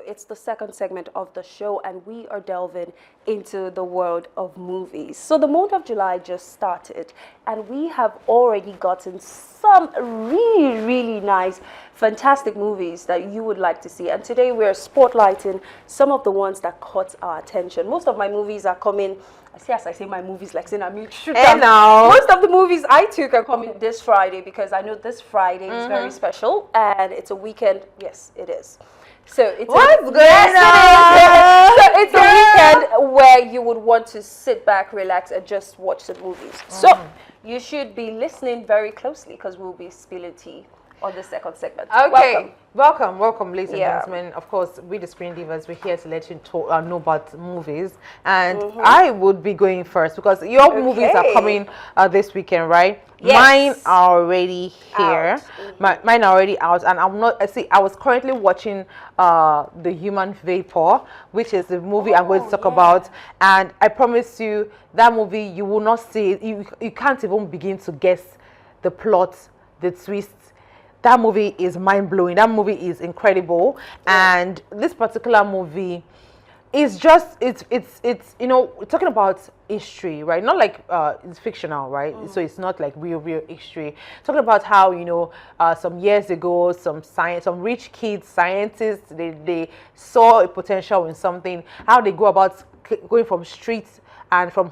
It's the second segment of the show, and we are delving into the world of movies. So the month of July just started, and we have already gotten some really, really nice, fantastic movies that you would like to see. And today we're spotlighting some of the ones that caught our attention. Most of my movies are coming. Yes, I say my movies like saying I'm shoot. Most of the movies I took are coming this Friday because I know this Friday is very special and it's a weekend. Yes, it is. So it's what's going on? So it's a weekend where you would want to sit back, relax, and just watch the movies. So you should be listening very closely because we'll be spilling tea on the second segment. Okay, welcome, ladies and gentlemen. Of course, we the Screen Divas, we're here to let you know about movies, and I would be going first because your movies are coming this weekend, right? Yes. Mine are already here. Mine are already out, and I'm not. I was currently watching The Human Vapor, which is the movie I'm going to talk about, and I promise you that movie you will not see it. You can't even begin to guess the plot, the twist. That movie is mind-blowing. That movie is incredible. And this particular movie is just, it's you know, we're talking about history, right? Not like it's fictional, right? So it's not like real history. Talking about how, you know, some years ago, some rich kids, scientists, they saw a potential in something, how they go about going from streets and from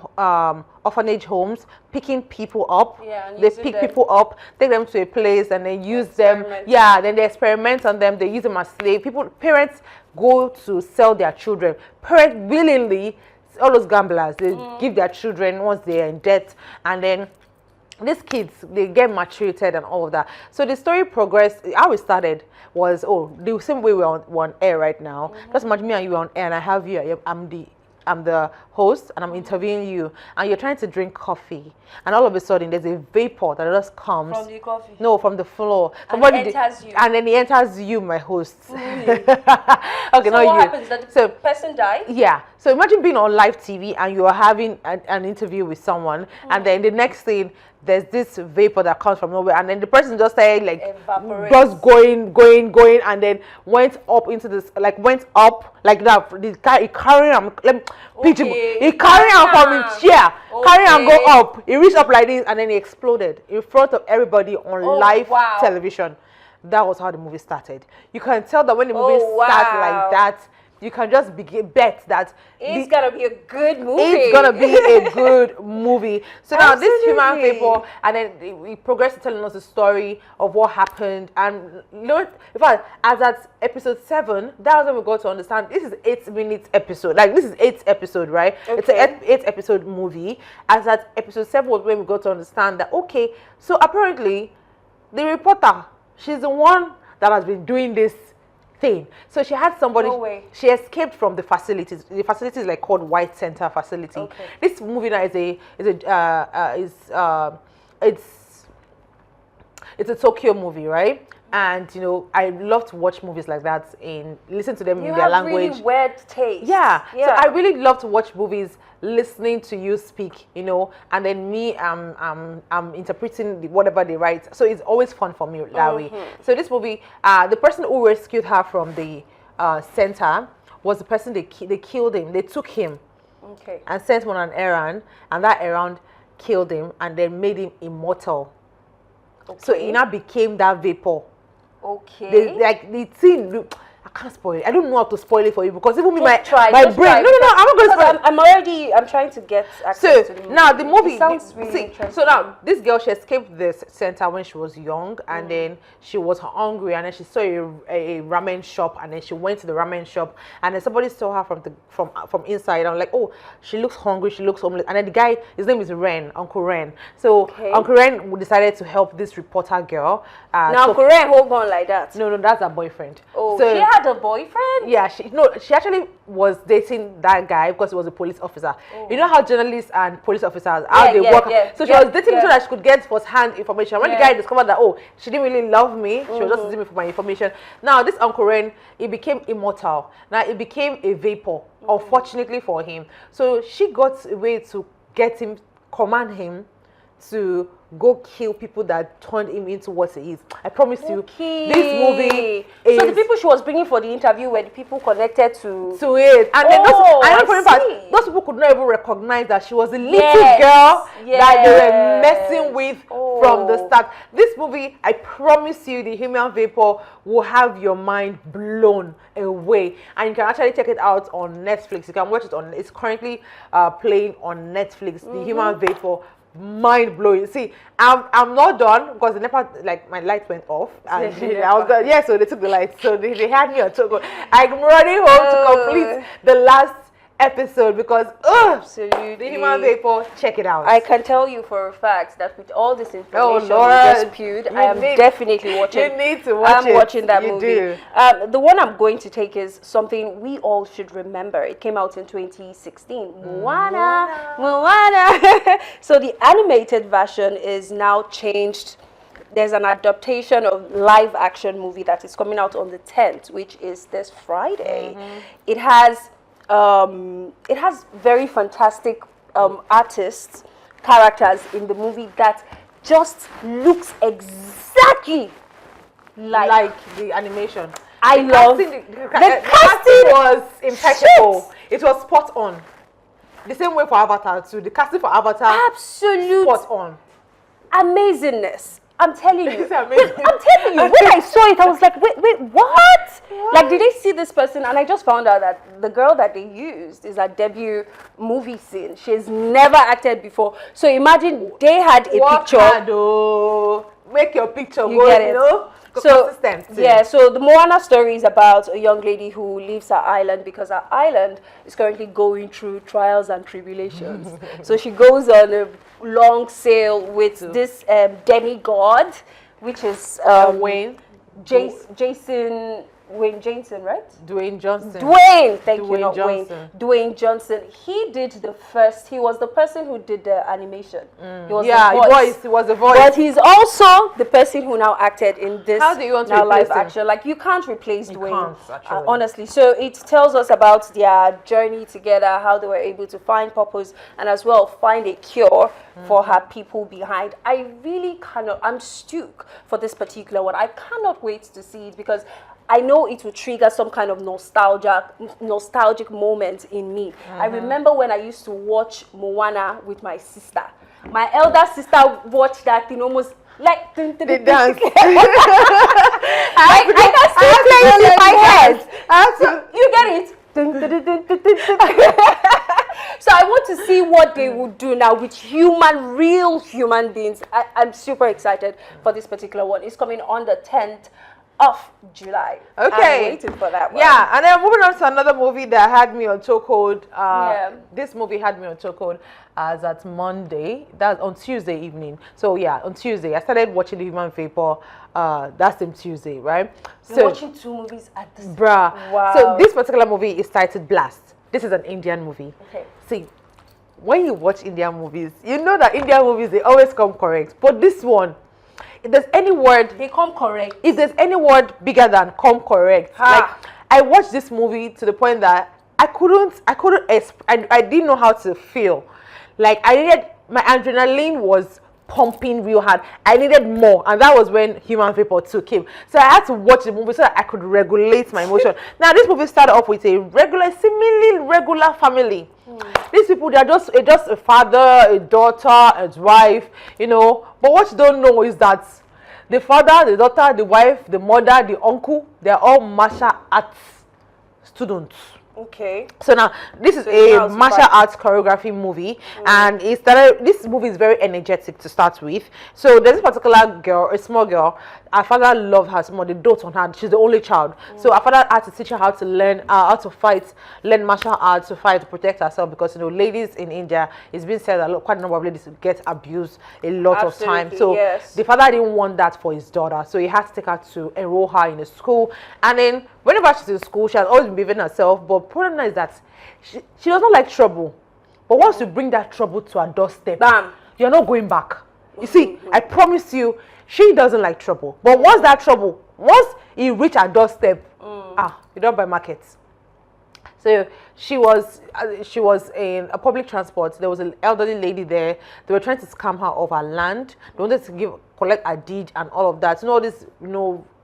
orphanage homes, picking people up. They pick people up, take them to a place, and they use them. Then they experiment on them. They use them as slaves. Parents go to sell their children. Parents willingly, all those gamblers, they give their children once they're in debt, and then these kids, they get maltreated and all of that. So the story progressed. How it started was, the same way we're on air right now. Just imagine me and you are on air, and I have you. I'm the host and I'm interviewing you, and you're trying to drink coffee, and all of a sudden there's a vapor that just comes from the coffee. No, from the floor. And it enters you. And then it enters you, my host. Really? Okay, so not you. What happens? That the person dies? Yeah. So imagine being on live TV and you are having an interview with someone, and then the next thing, there's this vapor that comes from nowhere, and then the person just started like just going, and then went up into this, like went up like that. This guy, he carrying him, he carrying him from his chair, carrying him go up. He reached up like this, and then he exploded in front of everybody on live television. That was how the movie started. You can tell that when the movie starts like that, you can just bet that it's gonna be a good movie. It's gonna be a good movie. So now this Human Vapor, and then we progress to telling us the story of what happened. And you know, in fact, as at episode 7, that was when we got to understand this is 8-minute episode. Like this is 8th episode, right? It's an 8 episode movie. As at episode 7 was when we got to understand that so apparently the reporter, she's the one that has been doing this thing. So she had somebody. No way. She escaped from the facilities. The facility is like called White Center facility. This movie now it's a Tokyo movie, right? And you know, I love to watch movies like that listen to them in their language. You have really weird taste. Yeah. So I really love to watch movies listening to you speak, you know, and then me, I'm interpreting whatever they write. So it's always fun for me that way. So this movie, the person who rescued her from the center was the person they killed him. They took him and sent him on an errand, and that errand killed him and then made him immortal. So he now became that vapor. The thing, I can't spoil it. I don't know how to spoil it for you because even my brain. No, I'm not going to spoil it. I'm trying to get access to the movie. Now the movie sounds really interesting. So now this girl, she escaped the center when she was young, and then she was hungry, and then she saw a ramen shop, and then she went to the ramen shop, and then somebody saw her from inside. I'm like, she looks hungry, she looks homeless, and then the guy, his name is Uncle Ren. So Uncle Ren decided to help this reporter girl. Now Uncle Ren, hold on like that. No, that's her boyfriend. So she had a boyfriend? Yeah, she actually was dating that guy because he was a police officer. You know how journalists and police officers, how they work. So she was dating him so that she could get first-hand information. When the guy discovered that, she didn't really love me, she was just using me for my information. Now, this Uncle Ren, he became immortal. Now, he became a vapor, unfortunately for him. So she got a way to command him to go kill people that turned him into what he is. I promise you, Okay. this movie is... So the people she was bringing for the interview were the people connected to it. And then I see. those people could not even recognize that she was a little Yes. girl that they were Yes. messing with from the start. This movie, I promise you, the human vapor will have your mind blown away. And you can actually check it out on Netflix. You can watch it on, it's currently playing on Netflix, the human vapor. Mind blowing. See, I'm not done because the NEPA, like, my light went off and I was done. Yeah, so they took the light, so they had me on choco. I'm running home to complete the last episode because absolutely, the human vapor, check it out. I can tell you for a fact that with all this information Lord, you just spewed, I am definitely watching. You need to watch it. I'm watching that movie. Do. The one I'm going to take is something we all should remember. It came out in 2016. Moana. So the animated version is now changed. There's an adaptation of live action movie that is coming out on the 10th, which is this Friday. It has very fantastic artists, characters in the movie that just looks exactly like the animation. I love the casting was impeccable. Shit. It was spot on. The same way for Avatar too. The casting for Avatar, absolute spot on. Amazingness. I'm telling you. It's amazing. I'm telling you. When I saw it, I was like, wait, what? Like, did they see this person? And I just found out that the girl that they used is a debut movie scene. She's never acted before. So imagine they had a picture. Make your picture You get it. You know? So yeah, so the Moana story is about a young lady who leaves her island because her island is currently going through trials and tribulations. So she goes on a long sail with this demigod, which is Wayne Jason, right? Dwayne Johnson. Thank you, not Wayne. Dwayne Johnson. He was the person who did the animation. He was he was the voice. But he's also the person who now acted in this How do you want to replace live action. Like, you can't replace Dwayne. Can't, actually. Honestly. So it tells us about their journey together, how they were able to find purpose and as well find a cure for her people behind. I'm stoked for this particular one. I cannot wait to see it because I know it will trigger some kind of nostalgic moment in me. I remember when I used to watch Moana with my sister. My elder sister watched that thing almost like the dance. I can still play it in my head. You get it? So I want to see what they would do now with real human beings. I'm super excited for this particular one. It's coming on the 10th of July. Okay. I'm waiting for that one. Yeah, and then moving on to another movie that had me on chokehold. This movie had me on chokehold as at Monday. That's on Tuesday evening. So yeah, on Tuesday I started watching The Human Vapor. That same Tuesday, right? You're watching two movies at the same time. Bruh. Wow. So this particular movie is titled Blast. This is an Indian movie. Okay. See, when you watch Indian movies, you know that Indian movies, they always come correct. But this one, if there's any word, they come correct. If there's any word bigger than come correct, like, I watched this movie to the point that I didn't know how to feel. Like, my adrenaline was pumping real hard. I needed more, and that was when Human Vapor 2 came. So I had to watch the movie so that I could regulate my emotion. Now, this movie started off with a seemingly regular family. These people, they're just a father, a daughter, a wife, you know. But what you don't know is that the father, the daughter, the wife, the mother, the uncle, they're all martial arts students. Okay. So now this is a martial arts choreography movie, and this movie is very energetic to start with. So there's this particular girl, a small girl. Her father loved her more, they dote on her. She's the only child. So her father had to teach her how to learn how to fight, learn martial arts, to fight, to protect herself, because ladies in India, it's been said that quite a number of ladies get abused a lot of time. So the father didn't want that for his daughter, so he had to take her to enroll her in a school. And then whenever she's in school, she has always been behaving herself, but problem is that she does not like trouble. But once you bring that trouble to her doorstep, bam, you're not going back. You see, I promise you, she doesn't like trouble. But once you reach her doorstep, you don't buy markets. So she was in a public transport. There was an elderly lady there. They were trying to scam her of her land. They wanted to collect a deed and all of that. You know, all these,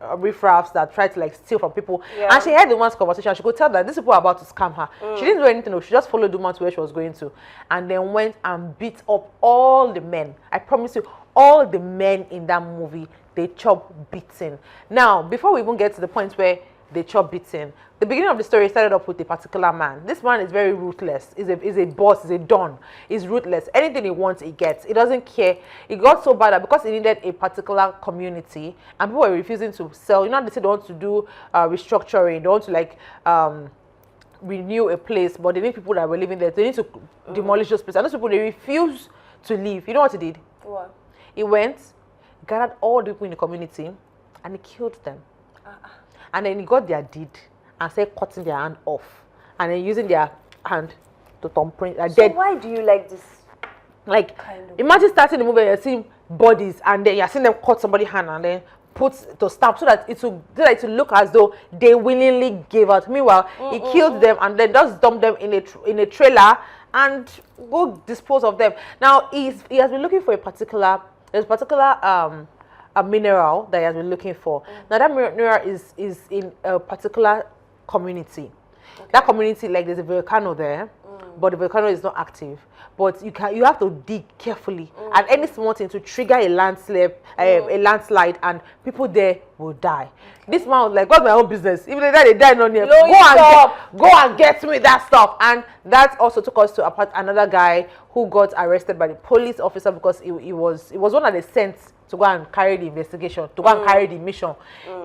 riffraffs that try to like steal from people. Yeah. And she heard the woman's conversation. She could tell that these people are about to scam her. She didn't do anything. She just followed the woman to where she was going to, and then went and beat up all the men. I promise you, all the men in that movie, they chop beating. Now, before we even get to the point where they chop beating, the beginning of the story started off with a particular man. This man is very ruthless. He's a boss. He's a don. He's ruthless. Anything he wants, he gets. He doesn't care. It got so bad that because he needed a particular community and people were refusing to sell, they say they want to do restructuring. They want to like renew a place, but they need people that were living there. They need to demolish those places. And those people, they refuse to leave. You know what he did? What? He went, gathered all the people in the community, and he killed them. And then he got their deed and started cutting their hand off, and then using their hand to thumbprint. So why do you like this? Like, kind of imagine starting the movie and you're seeing bodies, and then you're seeing them cut somebody's hand and then put to stamp so that it will look as though they willingly gave out. Meanwhile, he killed them and then just dumped them in a trailer and go dispose of them. Now he has been looking for a particular a mineral that he has been looking for. Now that mineral is in a particular community. That community, like, there's a volcano there, but the volcano is not active. But you have to dig carefully, and any small thing to trigger a landslide, and people there will die. This man was like, "What's my own business? Even if they die on here, go and get me that stuff." And that also took us to another guy who got arrested by the police officer because he was one of the sent to go and carry the investigation, to go and carry the mission.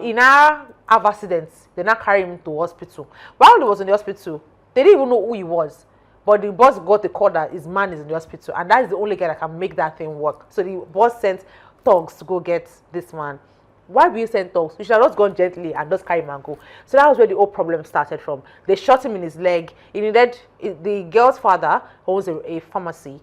In our accidents, they now carry him to hospital. While he was in the hospital, they didn't even know who he was. But the boss got the call that his man is in the hospital, and that is the only guy that can make that thing work. So the boss sent thugs to go get this man. Why will you send thugs? You should have just gone gently and just carry him and go. So that was where the whole problem started from. They shot him in his leg. The girl's father owns a pharmacy.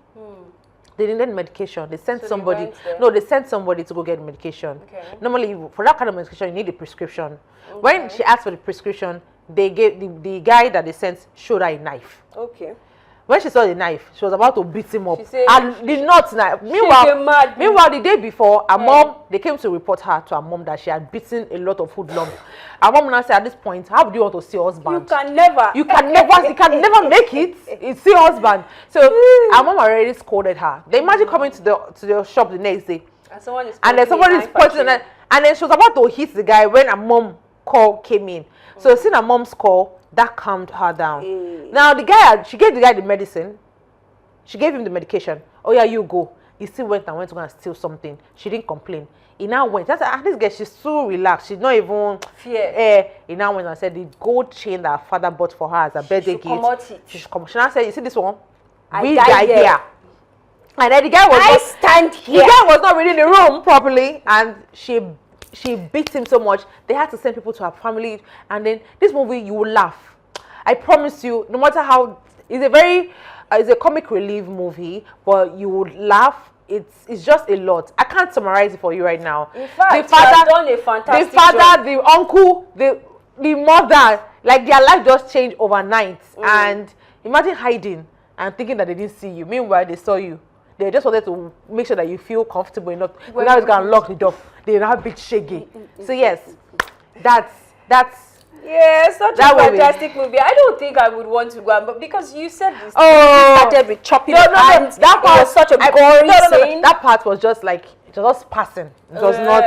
They needed medication. They sent somebody. They sent somebody to go get medication. Okay. Normally, for that kind of medication, you need a prescription. Okay. When she asked for the prescription, they gave the guy that they sent showed her a knife. Okay. When she saw the knife, she was about to beat him up. And the not knife. Meanwhile, the day before, her mom, they came to report her to her mom that she had beaten a lot of hoodlums. Her mom now said, at this point, how do you want to see your husband? You can never make it. It's see your husband. So her mom already scolded her. They imagine coming to the shop the next day. And then somebody is pointing at, and then she was about to hit the guy when her mom call came in. So seeing her mom's call, that calmed her down. Now she gave the guy the medicine. She gave him the medication. Oh yeah, you go. He still went to go and steal something. She didn't complain. He now went. That's this girl. She's so relaxed. She's not even fear. He now went and said the gold chain that her father bought for her as a birthday gift. She should come. She now said, "You see this one? We die here." And then the guy was stand here. The guy was not reading the room properly, and she beat him so much they had to send people to her family. And then this movie, you will laugh. I promise you, no matter how it's a comic relief movie, but you would laugh. It's just a lot. I can't summarize it for you right now. In fact, you have done a fantastic job. The uncle, the mother, like their life just changed overnight. And imagine hiding and thinking that they didn't see you. Meanwhile, they saw you. They just wanted to make sure that you feel comfortable enough. Now it's gonna lock the door. They now big shaggy. So yes, that's such a fantastic movie. I don't think I would want to go, but because you said this, started with chopping hands. That part was such a gory scene. That part was just like just passing. It was not.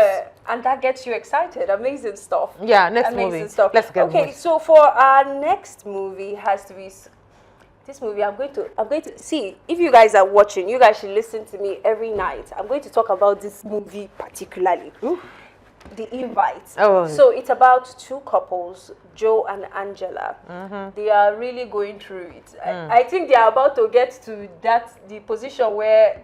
And that gets you excited. Amazing stuff. Yeah, next movie. Stuff. Let's get okay. So for our next movie has to be. This movie, I'm going to see if you guys are watching. You guys should listen to me every night. I'm going to talk about this movie particularly. Ooh. The Invite. So it's about two couples, Joe and Angela. They are really going through it. I think they are about to get to the position where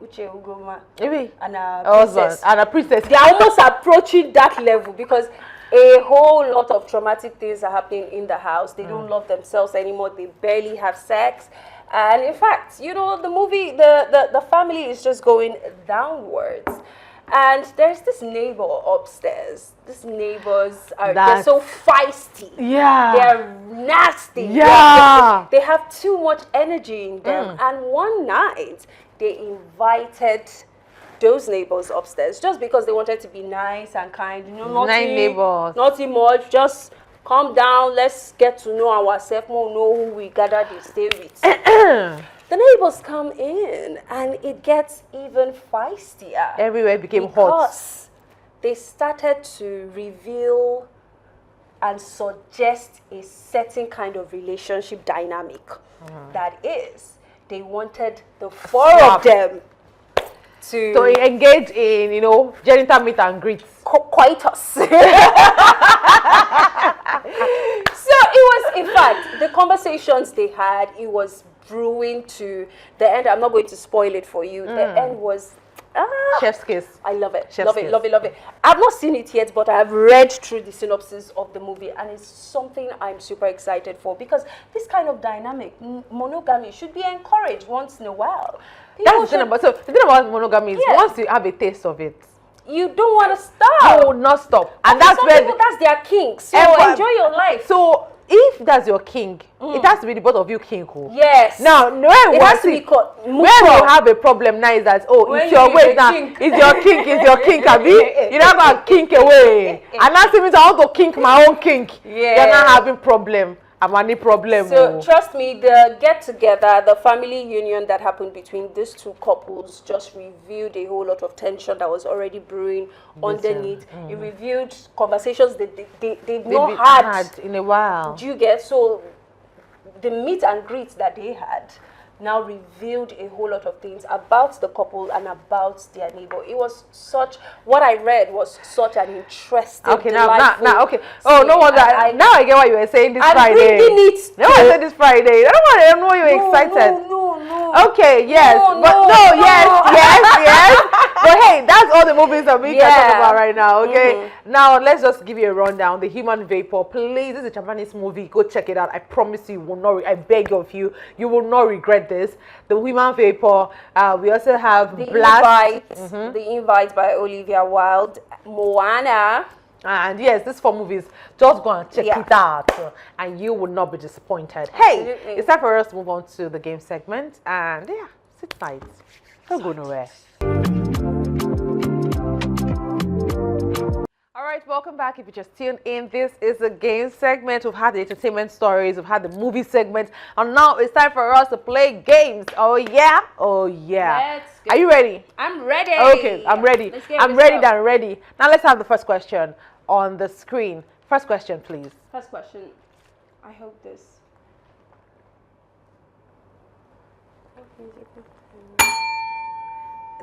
Uche Ugoma and a princess. They are almost approaching that level because a whole lot of traumatic things are happening in the house. They don't love themselves anymore. They barely have sex. And in fact, the movie, the family is just going downwards. And there's this neighbor upstairs. These neighbors they're so feisty. Yeah. They're nasty. Yeah. They have too much energy in them. And one night, they invited those neighbors upstairs just because they wanted to be nice and kind. You know, Nine neighbors. nothing much. Just calm down. Let's get to know ourselves more, know who we gathered to stay with. The neighbors come in, and it gets even feistier. Everywhere became hot. Because they started to reveal and suggest a certain kind of relationship dynamic. That is, they wanted the four of them to engage in, you know, genital meet and greet. Coitus. So it was, in fact, the conversations they had, it was brewing to the end. I'm not going to spoil it for you. The end was chef's kiss. I love it. Chef's Love it, kiss. love it, love it. I've not seen it yet, but I've read through the synopsis of the movie, and it's something I'm super excited for, because this kind of dynamic, monogamy, should be encouraged once in a while. That's the thing about, so the thing about monogamy is once you have a taste of it, you don't want to stop. you will not stop. And Okay, that's some where people, that's their kink. So enjoy your life. So if that's your king, it has to be the both of you king. Yes. Now, where it has to be called where we have a problem now is that When it's your you way be now. kink. It's your kink, it's your kink, Abi. You're not gonna kink away. And that means I want to kink my own kink. Yeah. You're not having problem. I'm any problem. So trust me, the get together, the family union that happened between these two couples just revealed a whole lot of tension that was already brewing underneath. It revealed conversations they've not had in a while. Do you get? So the meet and greet that they had now revealed a whole lot of things about the couple and about their neighbor. It was such, what I read was such an interesting, okay, now, okay. Oh, no wonder. Now I get what you were saying this I'm Friday. bringing it. No, I said this Friday. I don't know you were excited. No. Okay, yes, yes. But hey, that's all the movies that we can talk about right now. Okay, now let's just give you a rundown. The Human Vapor. Please, this is a Japanese movie. Go check it out. I promise you will not. I beg of you, you will not regret this. The Human Vapor. We also have the Blast. Invite. The Invite by Olivia Wilde. Moana. And yes, these 4 movies, just go and check it out, and you will not be disappointed. Hey, it's time for us to move on to the game segment, and yeah, sit tight. Don't go nowhere. All right, welcome back. If you just tuned in, this is the game segment. We've had the entertainment stories, we've had the movie segment, and now it's time for us to play games. Oh yeah, oh yeah. Let's go. Are you ready? I'm ready. Okay, I'm ready. Let's get I'm this ready up. than ready. Now let's have the first question on the screen. First question, please. First question. I hope this.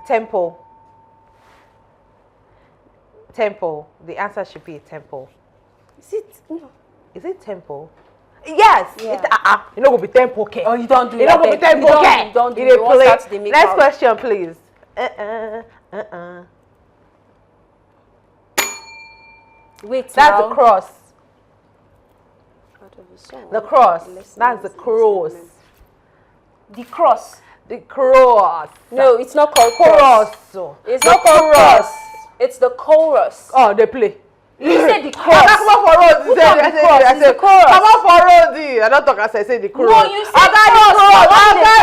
Tempo. Tempo. The answer should be tempo. Is it? No. Is it tempo? Yes. Yeah. You know, will be tempo. Okay. Oh, you don't do You that. know, will be tempo. Okay. You don't do You it. dey Once play. that's the make Next out. question, please. Wait, That's now. the cross. Out of the song. The cross. Listen, That's the listen, cross. listen. The cross. The cross. No, it's not called cross. Cross. It's The not called cross. cross. It's the chorus. Oh, they play. You said the Come cross. on for road. Who talk the cross? It's the chorus. Come on for road. I don't talk as I say the chorus. No, you said I cross.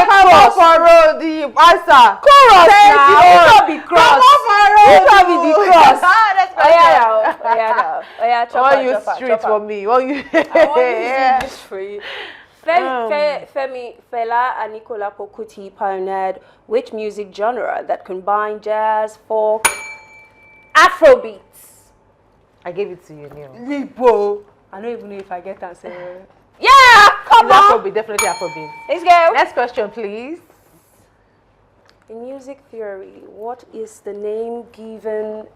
come on for road. Answer. Chorus Thank now. you. It can't be cross. Come on for road. It can't be the cross. That's Oh yeah, now. Oh yeah, now. Oh yeah, chop Why her, you chop her, street chop her. for me? Why you? I want to do this for you. Fela and Nicola Pokuti pioneered which music genre that combined jazz, folk, Afrobeats? I gave it to you, Neil. Lipo. I don't even know if I get that. Yeah, come on. Afrobeat, definitely Afrobeat. Let's go. Next question, please. In music theory, what is the name given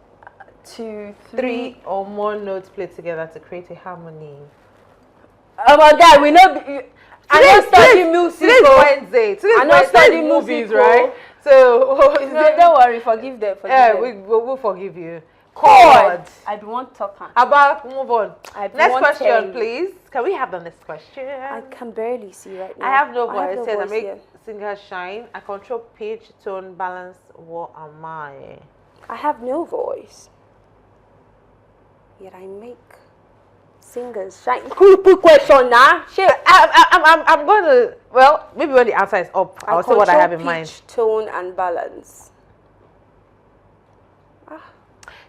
to 3 or more notes played together to create a harmony? Oh my God, we know. I don't study music. Today's oh. Wednesday. I don't study movies, music, right? No, don't worry. Forgive them. Yeah, them. we'll forgive you. Chord. I don't want talking. How about move on? I don't Next want question, telling. please. Can we have the next question? I can barely see right now. I have no voice. It says I voice make here. singer shine. I control pitch, tone, balance. What am I? I have no voice. Yet I make Singers. Quick question now. I'm going to, well, maybe when the answer is up, I'll say what I have in mind. Pitch, tone, and balance.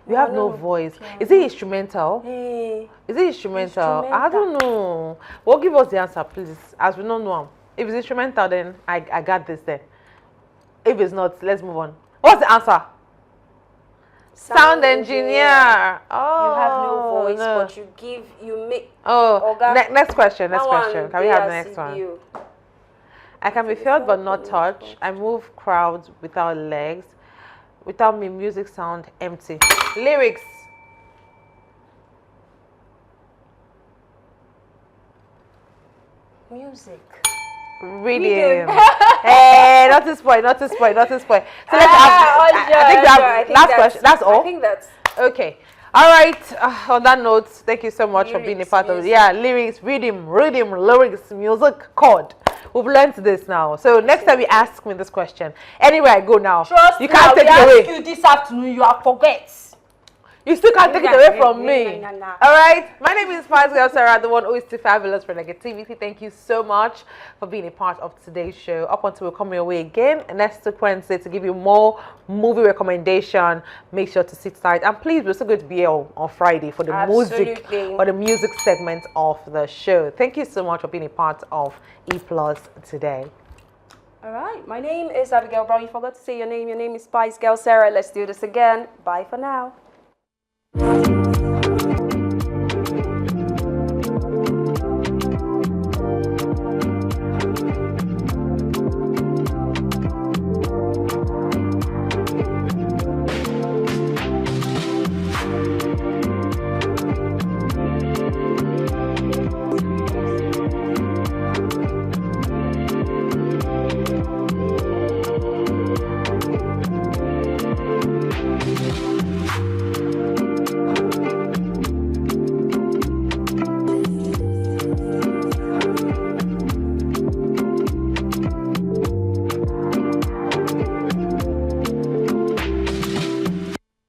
You have no voice. Is it instrumental? Hey. Is it instrumental? I don't know. Well, give us the answer, please, as we don't know. If it's instrumental, then I got this then. If it's not, let's move on. What's the answer? Sound engineer. Oh, you have no voice, but you make. Oh, next question. Next question. Can we have the next one? I can be felt but not touched. I move crowds without legs. Without me, music sound empty. Lyrics. Music. Rhythm. Hey, not to spoil. So let's have. I think we have last question. That's all. I think that's okay. All right. On that note, thank you so much for being a part of it. Yeah, lyrics, rhythm, lyrics, music, chord. We've learned this now. So next time you ask me this question, anywhere I go now, you can't take it away. You this afternoon, you have forget. You still can't take it away from me. All right. My name is Spice Girl Sarah, the one who is too fabulous for negativity. Thank you so much for being a part of today's show. Up until we come your way again next Wednesday to give you more movie recommendation. Make sure to sit tight, and please, we're still going to be here on Friday for the music segment of the show. Thank you so much for being a part of E Plus today. All right. My name is Abigail Brown. You forgot to say your name. Your name is Spice Girl Sarah. Let's do this again. Bye for now.